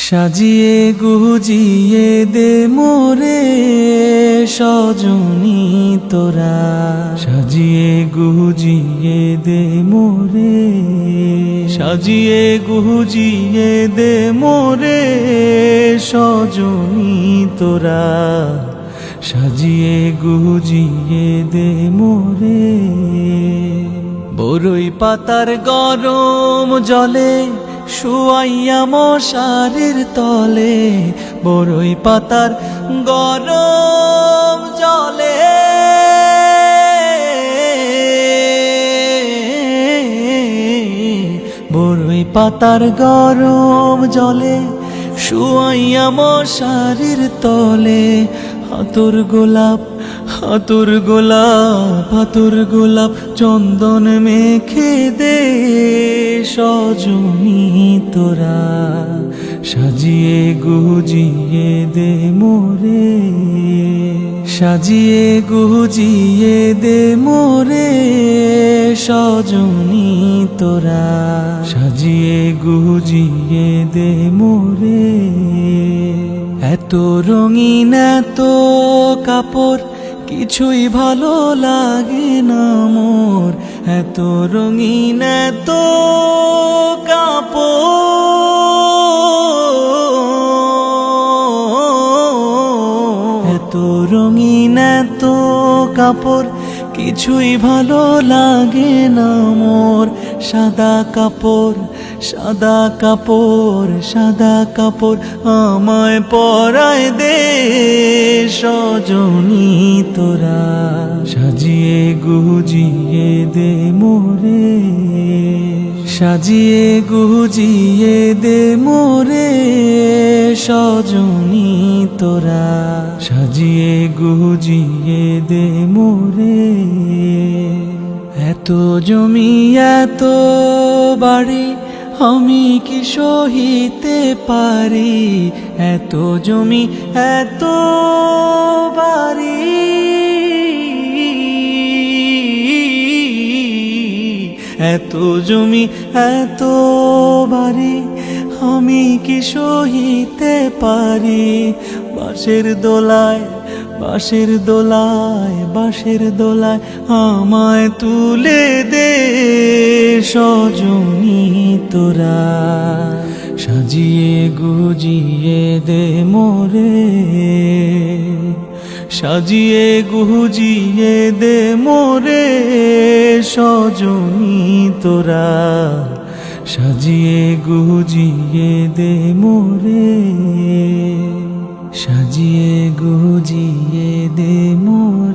সাজিয়ে গুজিয়ে দে মোরে সজনী তোরা, সাজিয়ে গুজিয়ে দে মোরে, সাজিয়ে গুজিয়ে দে মোরে সজনী তোরা, সাজিয়ে গুজিয়ে দে মোরে। বরই পাতার গরম জলে শুয়াইয়া মশারির তলে, বরই পাতার গরম জলে, বরই পাতার গরম জলে শুয়াইয়া মশারির তলে। হাতুর গোলাপ হাতুর গোলাপ হাতুর গোলাপ চন্দন মেখে দে সজনী তোরা, সাজিয়ে গুজিয়ে দে মোরে, সাজিয়ে গুজিয়ে দে মোরে সজনী তোরা, সাজিয়ে গুজিয়ে দে মোরে। এত রঙিন এত কাপড় কিছুই ভালো লাগে না মোর, এত রঙিন এত কাপড়, এত রঙিন এত কাপড় কিছুই ভালো লাগে না মোর। সাদা কাপড় সাদা কাপড় সাদা কাপড় আমায় পরায় দে সজনী তোরা, সাজিয়ে গুজিয়ে দে মোরে, সাজিয়ে গুজিয়ে দে মোরে সজনী তোরা, সাজিয়ে গুজিয়ে দে মোরে। এত জমি এত বাড়ি আমি কি সহিতে পারি, এত জমি এত বাড়ি, এত জমি এত বাড়ি আমি কি সহিতে পারি। বাঁশের দোলায় বাঁশের দোলায় বাঁশের দোলায় আমায় তুলে দে সজনী তোরা, সাজিয়ে গুজিয়ে দে মোরে, সাজিয়ে গুজিয়ে দে মোরে সজনী তোরা, সাজিয়ে গুজিয়ে দে মোরে, সাজিয়ে গুজিয়ে দে মোরে।